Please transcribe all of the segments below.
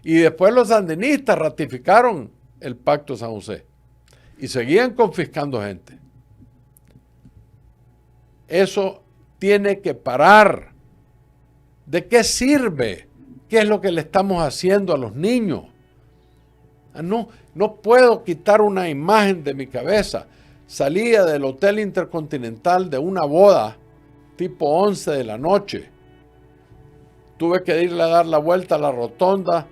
Y después los sandinistas ratificaron el Pacto de San José y seguían confiscando gente. Eso tiene que parar. ¿De qué sirve? ¿Qué es lo que le estamos haciendo a los niños? No puedo quitar una imagen de mi cabeza. Salía del Hotel Intercontinental de una boda tipo 11 de la noche. Tuve que irle a dar la vuelta a la rotonda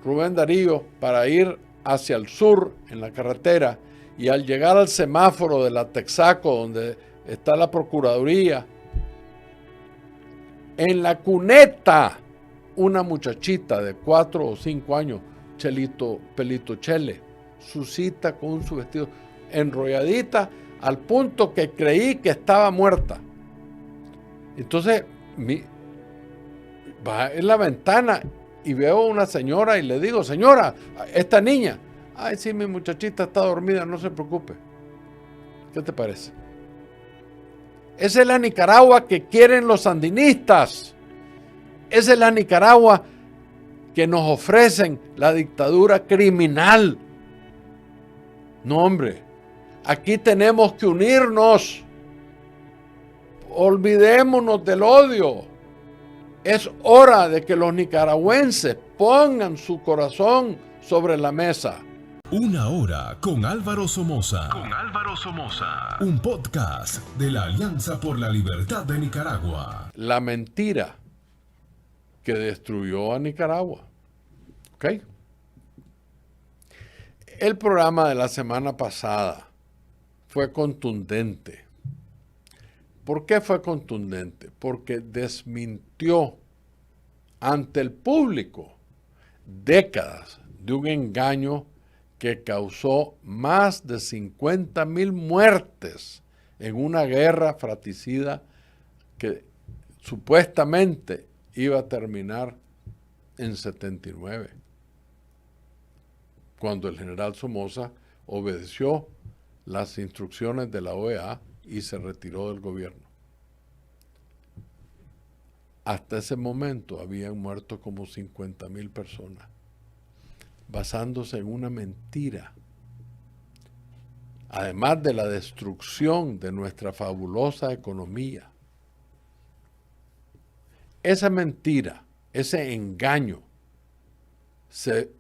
Rubén Darío para ir hacia el sur en la carretera, y al llegar al semáforo de la Texaco donde está la Procuraduría, en la cuneta una muchachita de 4 o 5 años, pelito chele, su cita con su vestido enrolladita al punto que creí que estaba muerta. Entonces va en la ventana y veo a una señora y le digo: señora, esta niña. Ay, sí, mi muchachita está dormida, no se preocupe. ¿Qué te parece? Esa es la Nicaragua que quieren los sandinistas. Esa es la Nicaragua que nos ofrecen la dictadura criminal. No, hombre, aquí tenemos que unirnos. Olvidémonos del odio. Es hora de que los nicaragüenses pongan su corazón sobre la mesa. Una hora con Álvaro Somoza. Un podcast de la Alianza por la Libertad de Nicaragua. La mentira que destruyó a Nicaragua. ¿Ok? El programa de la semana pasada fue contundente. ¿Por qué fue contundente? Porque desmintió ante el público décadas de un engaño que causó más de 50,000 muertes en una guerra fratricida que supuestamente iba a terminar en 79, cuando el general Somoza obedeció las instrucciones de la OEA y se retiró del gobierno. Hasta ese momento habían muerto como 50,000 personas, basándose en una mentira. Además de la destrucción de nuestra fabulosa economía. Esa mentira, ese engaño, se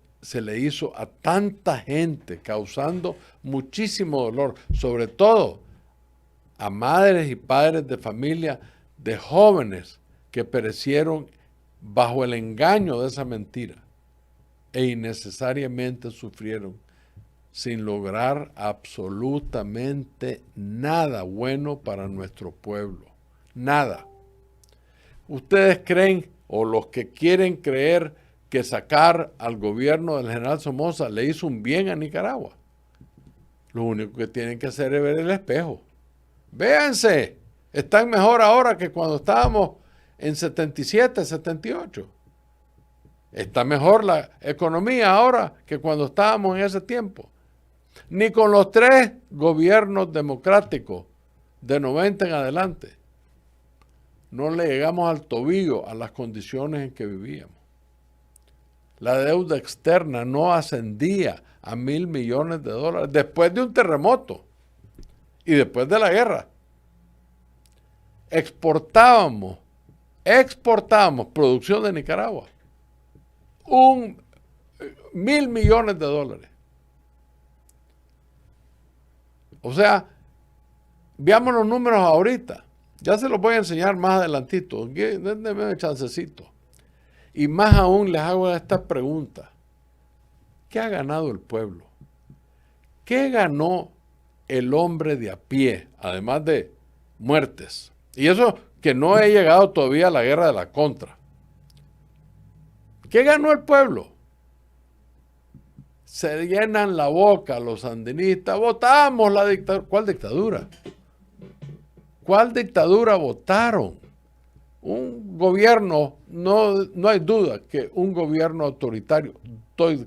le hizo a tanta gente, causando muchísimo dolor, sobre todo a madres y padres de familia, de jóvenes que perecieron bajo el engaño de esa mentira e innecesariamente sufrieron sin lograr absolutamente nada bueno para nuestro pueblo. Nada. ¿Ustedes creen, o los que quieren creer, que sacar al gobierno del general Somoza le hizo un bien a Nicaragua? Lo único que tienen que hacer es ver el espejo. Véanse, están mejor ahora que cuando estábamos en 77, 78. Está mejor la economía ahora que cuando estábamos en ese tiempo. Ni con los 3 gobiernos democráticos de 90 en adelante no le llegamos al tobillo a las condiciones en que vivíamos. La deuda externa no ascendía a $1,000 millones después de un terremoto y después de la guerra. Exportábamos producción de Nicaragua, $1,000 millones. O sea, veamos los números ahorita. Ya se los voy a enseñar más adelantito. Denme un chancecito. Y más aún les hago esta pregunta. ¿Qué ha ganado el pueblo? ¿Qué ganó el hombre de a pie, además de muertes? Y eso que no he llegado todavía a la guerra de la contra. ¿Qué ganó el pueblo? Se llenan la boca los sandinistas. Votamos la dictadura. ¿Cuál dictadura? ¿Cuál dictadura votaron? Un gobierno, no hay duda que un gobierno autoritario, estoy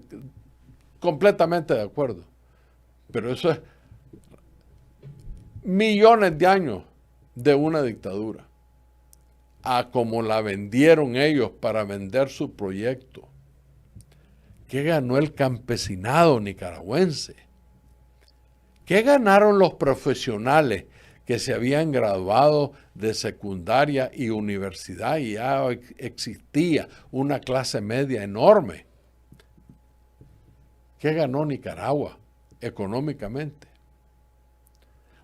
completamente de acuerdo, pero eso es millones de años de una dictadura, a como la vendieron ellos para vender su proyecto. ¿Qué ganó el campesinado nicaragüense? ¿Qué ganaron los profesionales que se habían graduado de secundaria y universidad y ya existía una clase media enorme? ¿Qué ganó Nicaragua económicamente?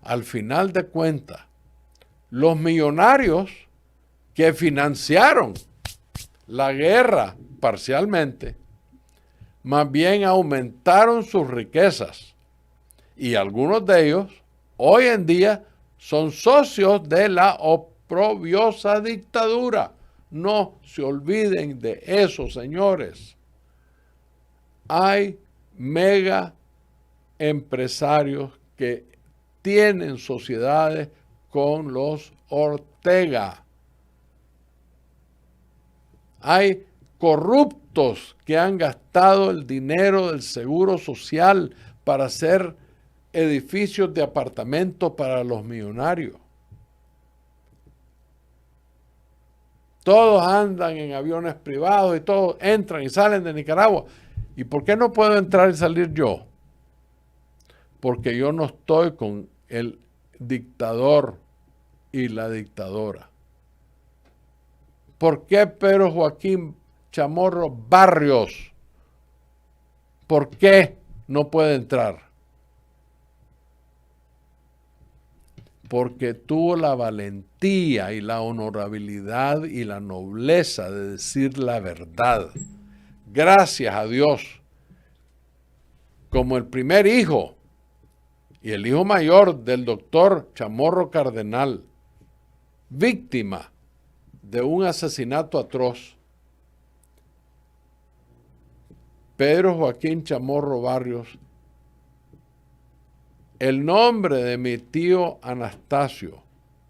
Al final de cuentas, los millonarios que financiaron la guerra parcialmente, más bien aumentaron sus riquezas. Y algunos de ellos, hoy en día, son socios de la oprobiosa dictadura. No se olviden de eso, señores. Hay mega empresarios que tienen sociedades con los Ortega. Hay corruptos que han gastado el dinero del seguro social para hacer edificios de apartamentos para los millonarios. Todos andan en aviones privados y todos entran y salen de Nicaragua. ¿Y por qué no puedo entrar y salir yo? Porque yo no estoy con el dictador y la dictadora. ¿Por qué Pedro Joaquín Chamorro Barrios? ¿Por qué no puede entrar? Porque tuvo la valentía y la honorabilidad y la nobleza de decir la verdad. Gracias a Dios, como el primer hijo y el hijo mayor del doctor Chamorro Cardenal, víctima de un asesinato atroz, Pedro Joaquín Chamorro Barrios, el nombre de mi tío Anastasio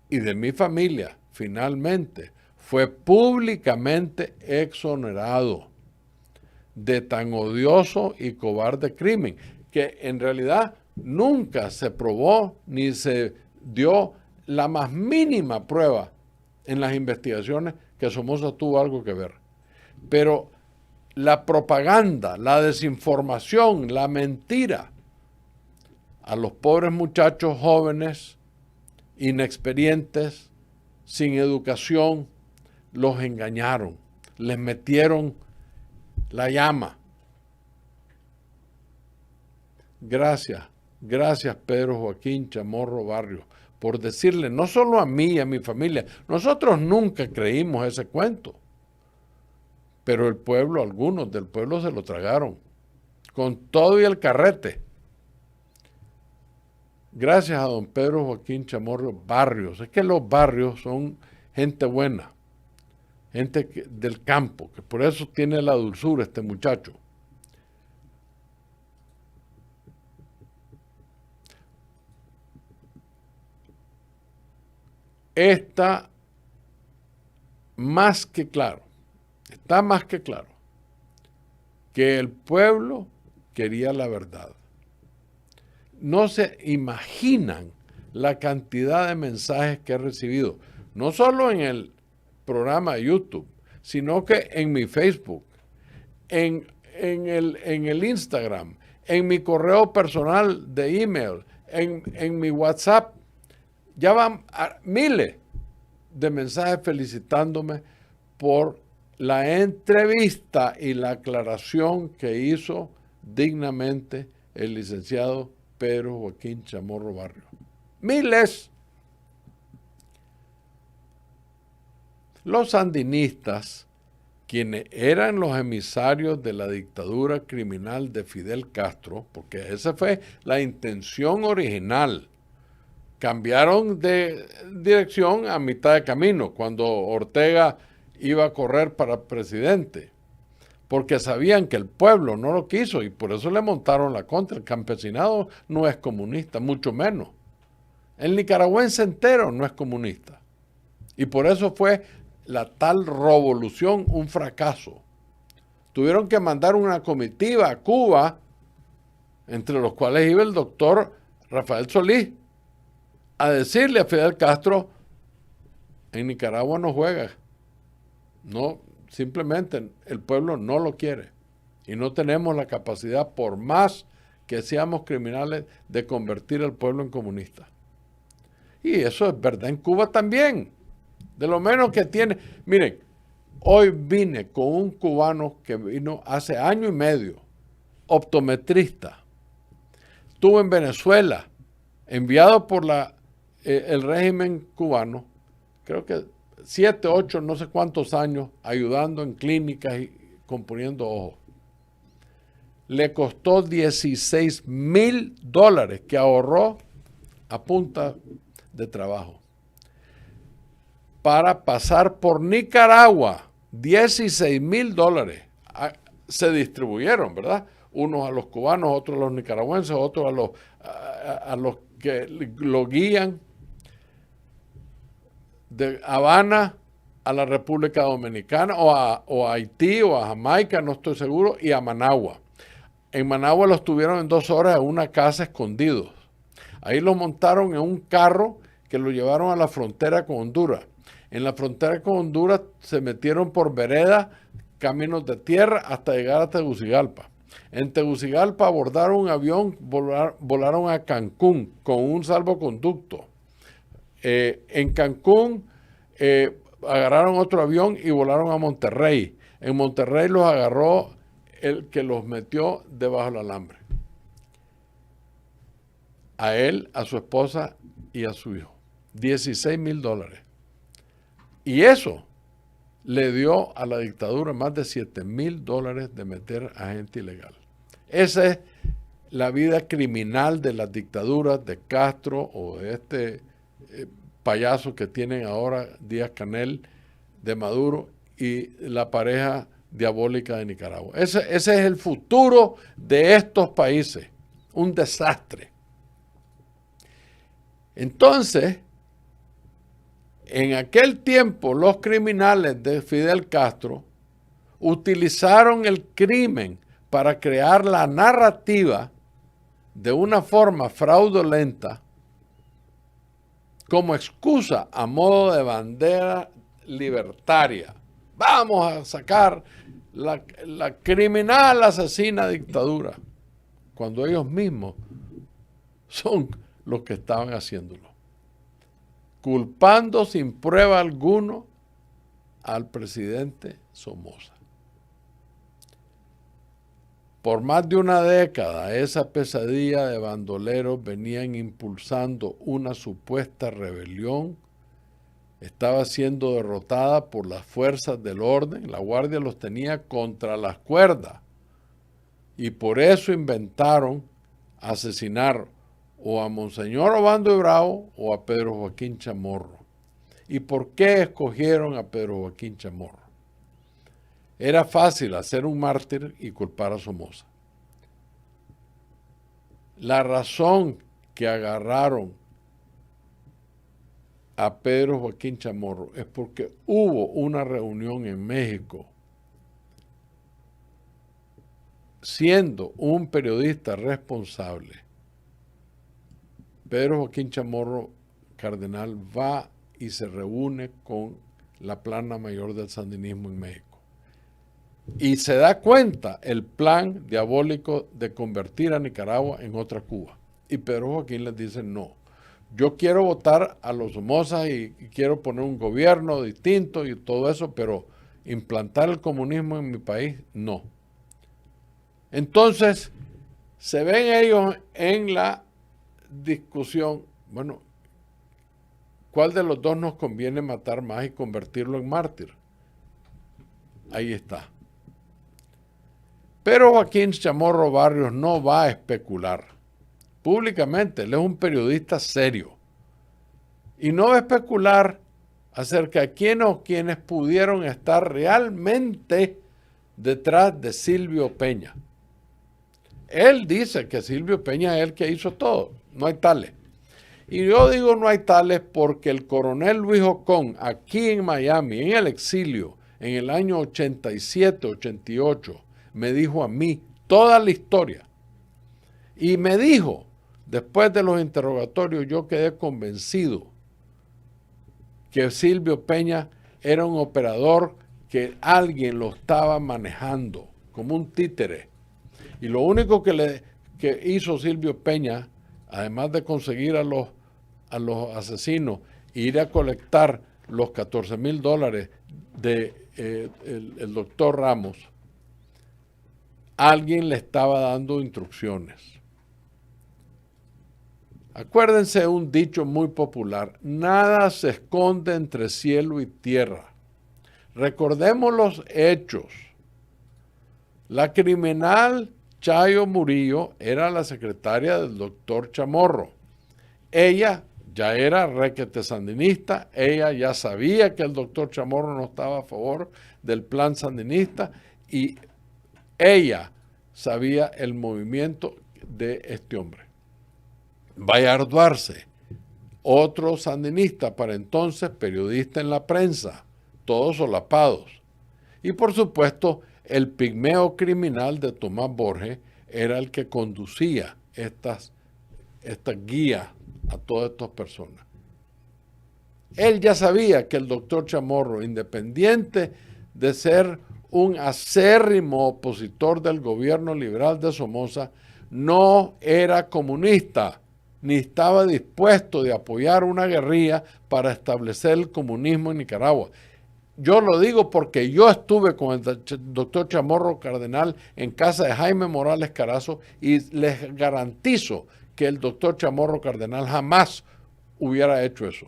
y de mi familia, finalmente, fue públicamente exonerado de tan odioso y cobarde crimen, que en realidad nunca se probó ni se dio la más mínima prueba en las investigaciones que Somoza tuvo algo que ver. Pero la propaganda, la desinformación, la mentira, a los pobres muchachos jóvenes, inexperientes, sin educación, los engañaron, les metieron la llama. Gracias Pedro Joaquín Chamorro Barrios, por decirle no solo a mí y a mi familia, nosotros nunca creímos ese cuento, pero el pueblo, algunos del pueblo se lo tragaron, con todo y el carrete. Gracias a don Pedro Joaquín Chamorro Barrios. Es que los barrios son gente buena, gente del campo, que por eso tiene la dulzura este muchacho. Está más que claro que el pueblo quería la verdad. No se imaginan la cantidad de mensajes que he recibido, no solo en el programa de YouTube, sino que en mi Facebook, en el Instagram, en mi correo personal de email, en mi WhatsApp. Ya van miles de mensajes felicitándome por la entrevista y la aclaración que hizo dignamente el licenciado Pedro Joaquín Chamorro Barrios. Miles. Los sandinistas, quienes eran los emisarios de la dictadura criminal de Fidel Castro, porque esa fue la intención original, cambiaron de dirección a mitad de camino, cuando Ortega iba a correr para presidente, porque sabían que el pueblo no lo quiso y por eso le montaron la contra. El campesinado no es comunista, mucho menos. El nicaragüense entero no es comunista. Y por eso fue la tal revolución un fracaso. Tuvieron que mandar una comitiva a Cuba, entre los cuales iba el doctor Rafael Solís, a decirle a Fidel Castro: en Nicaragua no juega. No, simplemente el pueblo no lo quiere. Y no tenemos la capacidad, por más que seamos criminales, de convertir al pueblo en comunista. Y eso es verdad en Cuba también. De lo menos que tiene. Miren, hoy vine con un cubano que vino hace año y medio, optometrista. Estuvo en Venezuela, enviado por el régimen cubano, creo que 7, 8, no sé cuántos años, ayudando en clínicas y componiendo ojos. Le costó $16,000 que ahorró a punta de trabajo para pasar por Nicaragua. $16,000 se distribuyeron, ¿verdad? Unos a los cubanos, otros a los nicaragüenses, otros a los que lo guían de Habana a la República Dominicana o a Haití o a Jamaica, no estoy seguro, y a Managua. En Managua los tuvieron en 2 horas en una casa escondidos. Ahí los montaron en un carro que lo llevaron a la frontera con Honduras. En la frontera con Honduras se metieron por veredas, caminos de tierra, hasta llegar a Tegucigalpa. En Tegucigalpa abordaron un avión, volaron a Cancún con un salvoconducto. En Cancún agarraron otro avión y volaron a Monterrey. En Monterrey los agarró el que los metió debajo del alambre. A él, a su esposa y a su hijo. $16,000. Y eso le dio a la dictadura más de $7,000 de meter a gente ilegal. Esa es la vida criminal de las dictaduras de Castro o de este payaso que tienen ahora Díaz-Canel, de Maduro, y la pareja diabólica de Nicaragua. Ese es el futuro de estos países. Un desastre. Entonces, en aquel tiempo, los criminales de Fidel Castro utilizaron el crimen para crear la narrativa de una forma fraudulenta como excusa a modo de bandera libertaria. Vamos a sacar la criminal asesina dictadura, cuando ellos mismos son los que estaban haciéndolo, culpando sin prueba alguno al presidente Somoza. Por más de una década, esa pesadilla de bandoleros venían impulsando una supuesta rebelión. Estaba siendo derrotada por las fuerzas del orden. La guardia los tenía contra las cuerdas. Y por eso inventaron asesinar o a Monseñor Obando y Bravo o a Pedro Joaquín Chamorro. ¿Y por qué escogieron a Pedro Joaquín Chamorro? Era fácil hacer un mártir y culpar a Somoza. La razón que agarraron a Pedro Joaquín Chamorro es porque hubo una reunión en México, siendo un periodista responsable. Pedro Joaquín Chamorro Cardenal va y se reúne con la plana mayor del sandinismo en México. Y se da cuenta el plan diabólico de convertir a Nicaragua en otra Cuba. Y Pedro Joaquín les dice, no, yo quiero votar a los Somozas y quiero poner un gobierno distinto y todo eso, pero implantar el comunismo en mi país, no. Entonces, se ven ellos en la discusión, bueno, ¿cuál de los dos nos conviene matar más y convertirlo en mártir? Ahí está. Pero Joaquín Chamorro Barrios no va a especular públicamente. Él es un periodista serio. Y no va a especular acerca de quién o quiénes pudieron estar realmente detrás de Silvio Peña. Él dice que Silvio Peña es el que hizo todo. No hay tales. Y yo digo no hay tales porque el coronel Luis Ocón, aquí en Miami, en el exilio, en el año 87, 88, me dijo a mí toda la historia. Y me dijo, después de los interrogatorios, yo quedé convencido que Silvio Peña era un operador que alguien lo estaba manejando como un títere. Y lo único que hizo Silvio Peña, además de conseguir a los asesinos e ir a colectar los $14,000 del doctor Ramos, alguien le estaba dando instrucciones. Acuérdense de un dicho muy popular: nada se esconde entre cielo y tierra. Recordemos los hechos. La criminal Chayo Murillo era la secretaria del doctor Chamorro. Ella ya era requete sandinista, ella ya sabía que el doctor Chamorro no estaba a favor del plan sandinista y ella sabía el movimiento de este hombre. Bayardo Arce, otro sandinista para entonces, periodista en la prensa, todos solapados. Y por supuesto, el pigmeo criminal de Tomás Borges era el que conducía esta guía a todas estas personas. Él ya sabía que el doctor Chamorro, independiente de ser un acérrimo opositor del gobierno liberal de Somoza, no era comunista, ni estaba dispuesto de apoyar una guerrilla para establecer el comunismo en Nicaragua. Yo lo digo porque yo estuve con el doctor Chamorro Cardenal en casa de Jaime Morales Carazo y les garantizo que el doctor Chamorro Cardenal jamás hubiera hecho eso.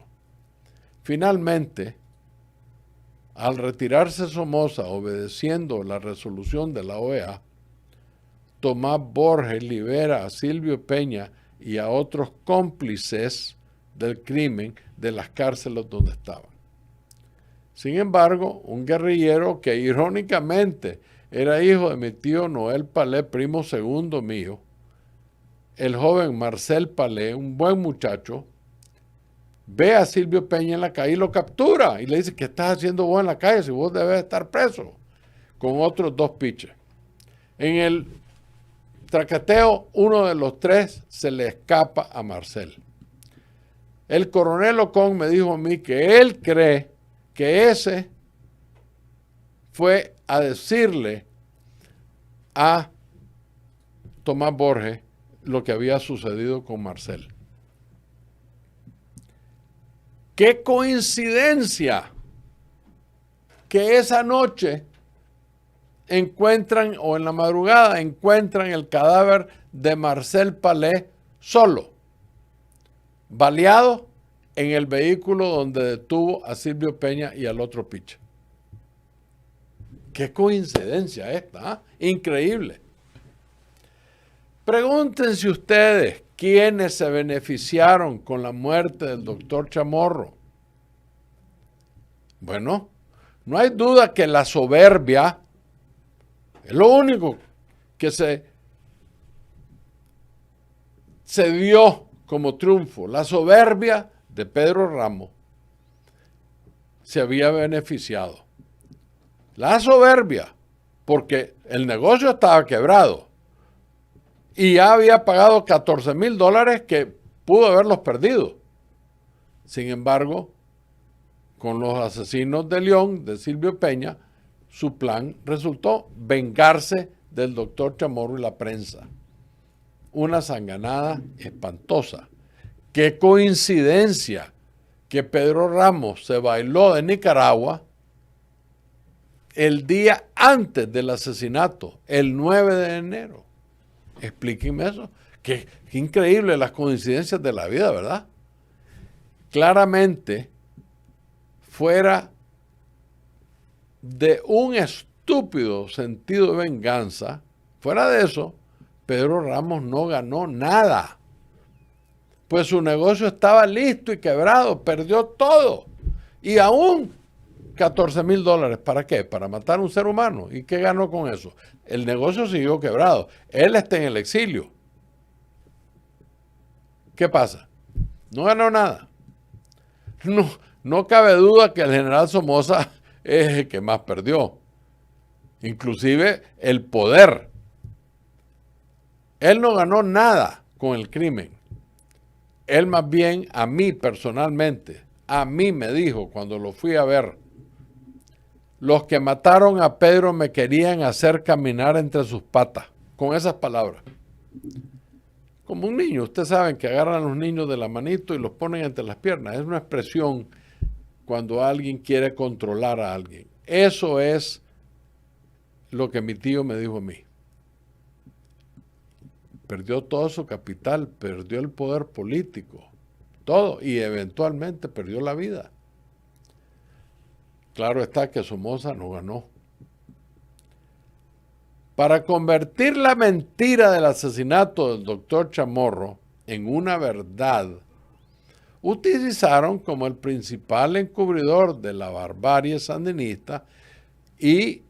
Finalmente, al retirarse Somoza obedeciendo la resolución de la OEA, Tomás Borges libera a Silvio Peña y a otros cómplices del crimen de las cárceles donde estaban. Sin embargo, un guerrillero que irónicamente era hijo de mi tío Noel Palé, primo segundo mío, el joven Marcel Palé, un buen muchacho, ve a Silvio Peña en la calle y lo captura y le dice: ¿qué estás haciendo vos en la calle si vos debes estar preso? Con otros 2 piches. En el traqueteo, uno de los 3 se le escapa a Marcel. El coronel Ocón me dijo a mí que él cree que ese fue a decirle a Tomás Borges lo que había sucedido con Marcel. ¡Qué coincidencia! Que esa noche encuentran, o en la madrugada, encuentran el cadáver de Marcel Palé solo, baleado en el vehículo donde detuvo a Silvio Peña y al otro piche. ¡Qué coincidencia esta! ¿eh? Increíble. Pregúntense ustedes quiénes se beneficiaron con la muerte del doctor Chamorro. Bueno, no hay duda que la soberbia es lo único que se vio como triunfo. La soberbia de Pedro Ramos se había beneficiado. La soberbia, porque el negocio estaba quebrado y ya había pagado $14,000 que pudo haberlos perdido. Sin embargo, con los asesinos de León, de Silvio Peña, su plan resultó vengarse del doctor Chamorro y la prensa. Una sanganada espantosa. ¡Qué coincidencia que Pedro Ramos se bailó de Nicaragua el día antes del asesinato, el 9 de enero! Explíquenme eso. Qué increíble las coincidencias de la vida, ¿verdad? Claramente, fuera de un estúpido sentido de venganza, fuera de eso, Pedro Ramos no ganó nada. Pues su negocio estaba listo y quebrado, perdió todo. Y aún $14,000, ¿para qué? Para matar a un ser humano. ¿Y qué ganó con eso? El negocio siguió quebrado. Él está en el exilio. ¿Qué pasa? No ganó nada. No cabe duda que el general Somoza es el que más perdió. Inclusive el poder. Él no ganó nada con el crimen. Él más bien, a mí personalmente, a mí me dijo cuando lo fui a ver, Los que mataron a Pedro me querían hacer caminar entre sus patas, con esas palabras. Como un niño, ustedes saben que agarran a los niños de la manito y los ponen entre las piernas. Es una expresión cuando alguien quiere controlar a alguien. Eso es lo que mi tío me dijo a mí. Perdió todo su capital, perdió el poder político, todo, y eventualmente perdió la vida. Claro está que Somoza no ganó. Para convertir la mentira del asesinato del doctor Chamorro en una verdad, utilizaron como el principal encubridor de la barbarie sandinista y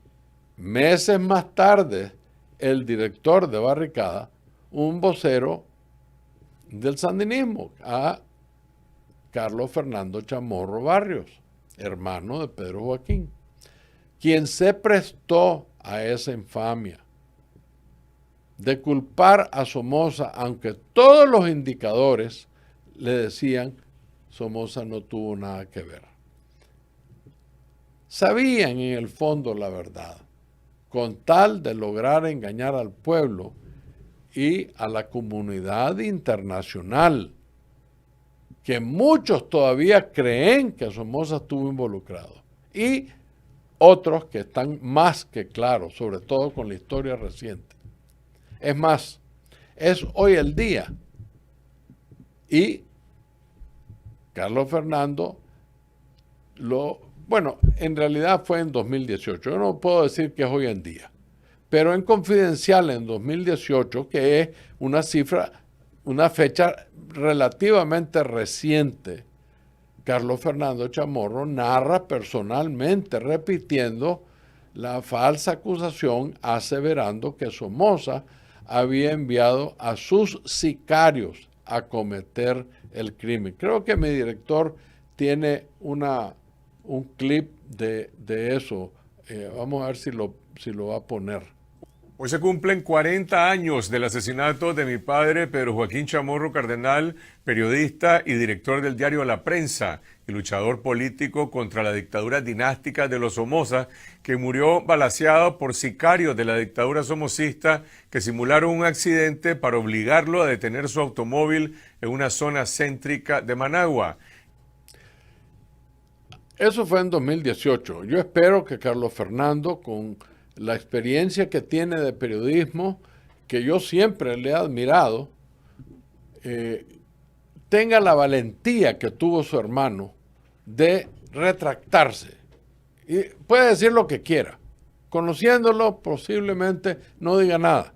meses más tarde el director de barricada, un vocero del sandinismo, a Carlos Fernando Chamorro Barrios, hermano de Pedro Joaquín, quien se prestó a esa infamia de culpar a Somoza, aunque todos los indicadores le decían Somoza no tuvo nada que ver. Sabían en el fondo la verdad, con tal de lograr engañar al pueblo y a la comunidad internacional, que muchos todavía creen que Somoza estuvo involucrado, y otros que están más que claros, sobre todo con la historia reciente. Es más, es hoy el día. Y Carlos Fernando, bueno, en realidad fue en 2018. Yo no puedo decir que es hoy en día. Pero en Confidencial en 2018, que es una fecha relativamente reciente, Carlos Fernando Chamorro narra personalmente, repitiendo la falsa acusación, aseverando que Somoza había enviado a sus sicarios a cometer el crimen. Creo que mi director tiene un clip de eso. Vamos a ver si lo va a poner. Hoy se cumplen 40 años del asesinato de mi padre, Pedro Joaquín Chamorro Cardenal, periodista y director del diario La Prensa y luchador político contra la dictadura dinástica de los Somoza, que murió balaceado por sicarios de la dictadura somocista que simularon un accidente para obligarlo a detener su automóvil en una zona céntrica de Managua. Eso fue en 2018. Yo espero que Carlos Fernando, con la experiencia que tiene de periodismo, que yo siempre le he admirado, tenga la valentía que tuvo su hermano de retractarse. Y puede decir lo que quiera. Conociéndolo, posiblemente no diga nada.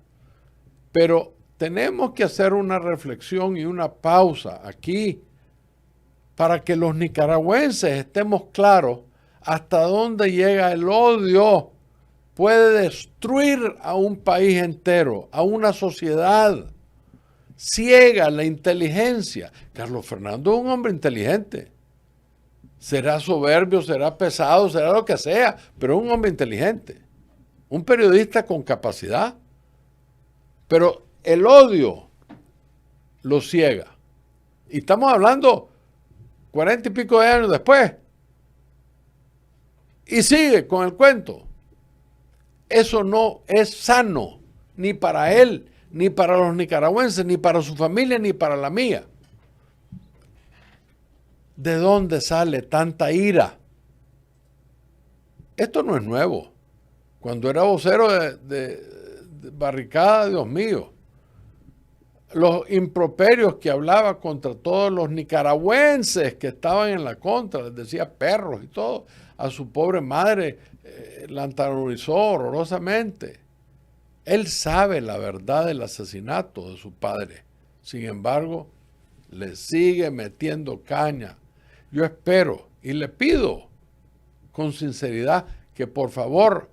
Pero tenemos que hacer una reflexión y una pausa aquí para que los nicaragüenses estemos claros hasta dónde llega el odio. Puede destruir a un país entero, a una sociedad. Ciega la inteligencia. Carlos Fernando es un hombre inteligente. Será soberbio, será pesado, será lo que sea, pero es un hombre inteligente. Un periodista con capacidad. Pero el odio lo ciega. Y estamos hablando 40 y pico de años después. Y sigue con el cuento. Eso no es sano, ni para él, ni para los nicaragüenses, ni para su familia, ni para la mía. ¿De dónde sale tanta ira? Esto no es nuevo. Cuando era vocero de barricada, Dios mío, los improperios que hablaba contra todos los nicaragüenses que estaban en la contra, les decía perros y todo, a su pobre madre la antagonizó horrorosamente. Él sabe la verdad del asesinato de su padre. Sin embargo, le sigue metiendo caña. Yo espero y le pido con sinceridad que por favor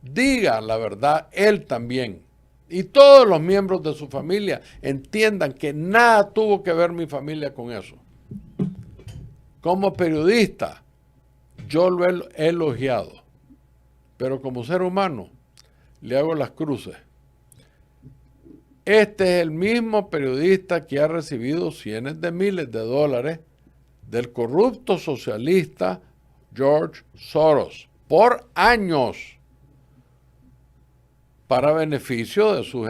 diga la verdad él también. Y todos los miembros de su familia entiendan que nada tuvo que ver mi familia con eso. Como periodista, yo lo he elogiado, pero como ser humano le hago las cruces. Este es el mismo periodista que ha recibido cientos de miles de dólares del corrupto socialista George Soros. por años para beneficio de sus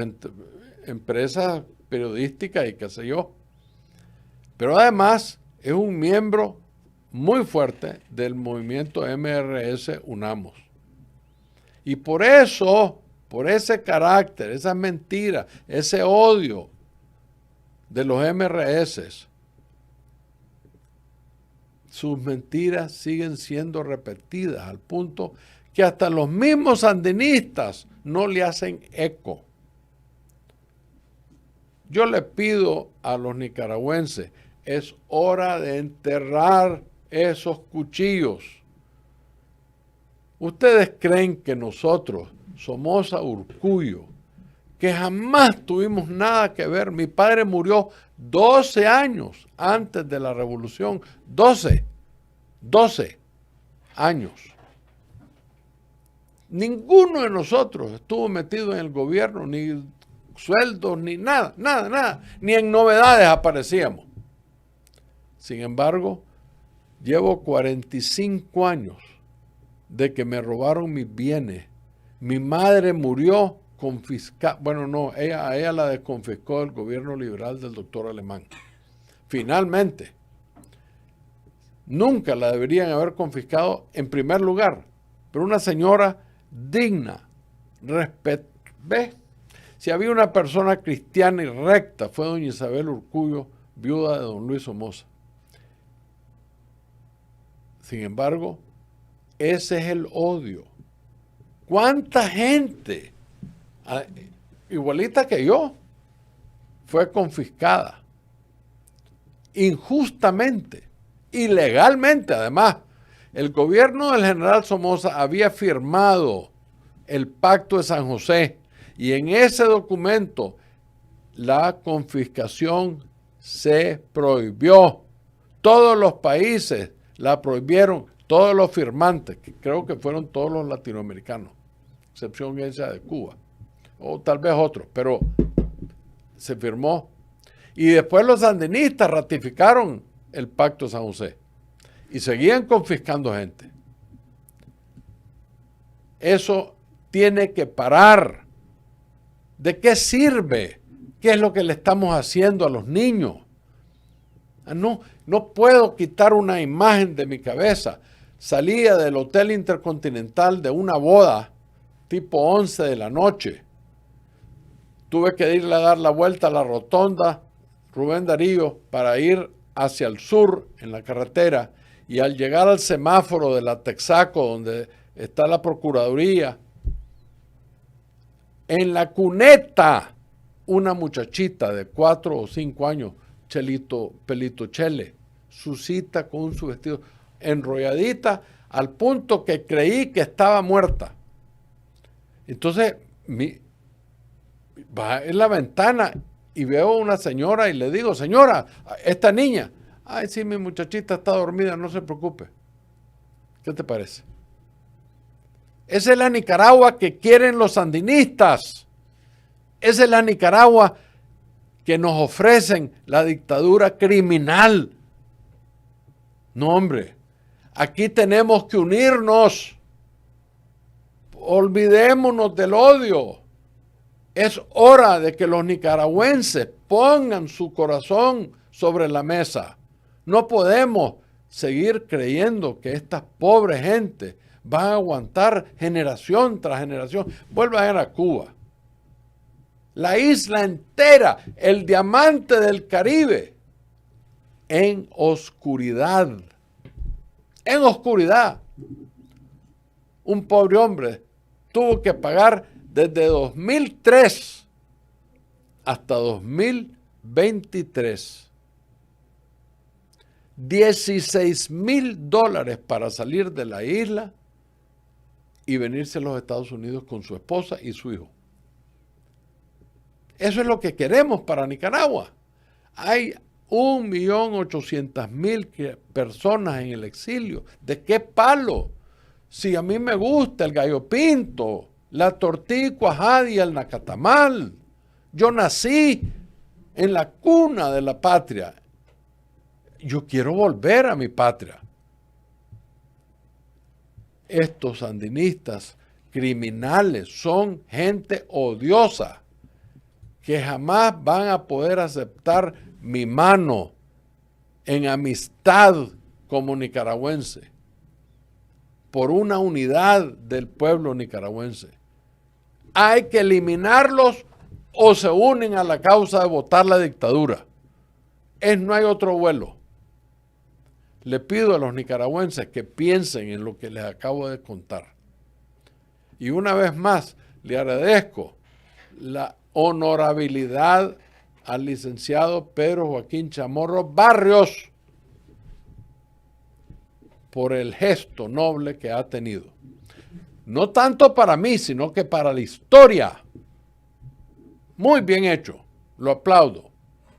empresas periodísticas y qué sé yo. Pero además es un miembro muy fuerte del movimiento MRS Unamos. Y por eso, por ese carácter, esa mentira, ese odio de los MRS, sus mentiras siguen siendo repetidas al punto que hasta los mismos sandinistas no le hacen eco. Yo le pido a los nicaragüenses, es hora de enterrar esos cuchillos. ¿Ustedes creen que nosotros, Somoza Urcullo, que jamás tuvimos nada que ver? Mi padre murió 12 años antes de la revolución. 12 años. Ninguno de nosotros estuvo metido en el gobierno, ni sueldos, ni nada. Ni en novedades aparecíamos. Sin embargo, llevo 45 años de que me robaron mis bienes. Mi madre murió confiscada. Bueno, no, a ella la desconfiscó el gobierno liberal del doctor Alemán. Finalmente, nunca la deberían haber confiscado en primer lugar, pero una señora digna, ¿ves? Si había una persona cristiana y recta, fue doña Isabel Urcullo, viuda de don Luis Somoza. Sin embargo, ese es el odio. ¿Cuánta gente, igualita que yo, fue confiscada? Injustamente, ilegalmente además. El gobierno del general Somoza había firmado el Pacto de San José y en ese documento la confiscación se prohibió. Todos los países la prohibieron, todos los firmantes, que creo que fueron todos los latinoamericanos, excepción esa de Cuba, o tal vez otros, pero se firmó. Y después los sandinistas ratificaron el Pacto de San José y seguían confiscando gente. Eso tiene que parar. ¿De qué sirve? ¿Qué es lo que le estamos haciendo a los niños? No puedo quitar una imagen de mi cabeza. Salía del Hotel Intercontinental de una boda tipo 11 de la noche. Tuve que irle a dar la vuelta a la rotonda Rubén Darío para ir hacia el sur en la carretera, y al llegar al semáforo de la Texaco donde está la Procuraduría, en la cuneta una muchachita de 4 o 5 años, pelito chele, su cita con su vestido enrolladita al punto que creí que estaba muerta. Entonces va en la ventana y veo a una señora y le digo, señora, esta niña, ay sí, mi muchachita está dormida, no se preocupe. ¿Qué te parece? Esa es la Nicaragua que quieren los sandinistas. Esa es la Nicaragua que nos ofrecen la dictadura criminal. No, hombre, aquí tenemos que unirnos. Olvidémonos del odio. Es hora de que los nicaragüenses pongan su corazón sobre la mesa. No podemos seguir creyendo que estas pobres gentes van a aguantar generación tras generación. Vuelvan a Cuba. La isla entera, el diamante del Caribe, en oscuridad. En oscuridad. Un pobre hombre tuvo que pagar desde 2003 hasta 2023 $16,000 para salir de la isla y venirse a los Estados Unidos con su esposa y su hijo. Eso es lo que queremos para Nicaragua. Hay 1.800.000 personas en el exilio. ¿De qué palo? Si a mí me gusta el gallo pinto, la tortilla cuajada y el nacatamal. Yo nací en la cuna de la patria. Yo quiero volver a mi patria. estos sandinistas criminales son gente odiosa que jamás van a poder aceptar mi mano en amistad como nicaragüense por una unidad del pueblo nicaragüense. Hay que eliminarlos o se unen a la causa de votar la dictadura. No hay otro vuelo. Le pido a los nicaragüenses que piensen en lo que les acabo de contar. Y una vez más, le agradezco la honorabilidad al licenciado Pedro Joaquín Chamorro Barrios por el gesto noble que ha tenido. No tanto para mí, sino que para la historia. Muy bien hecho, lo aplaudo.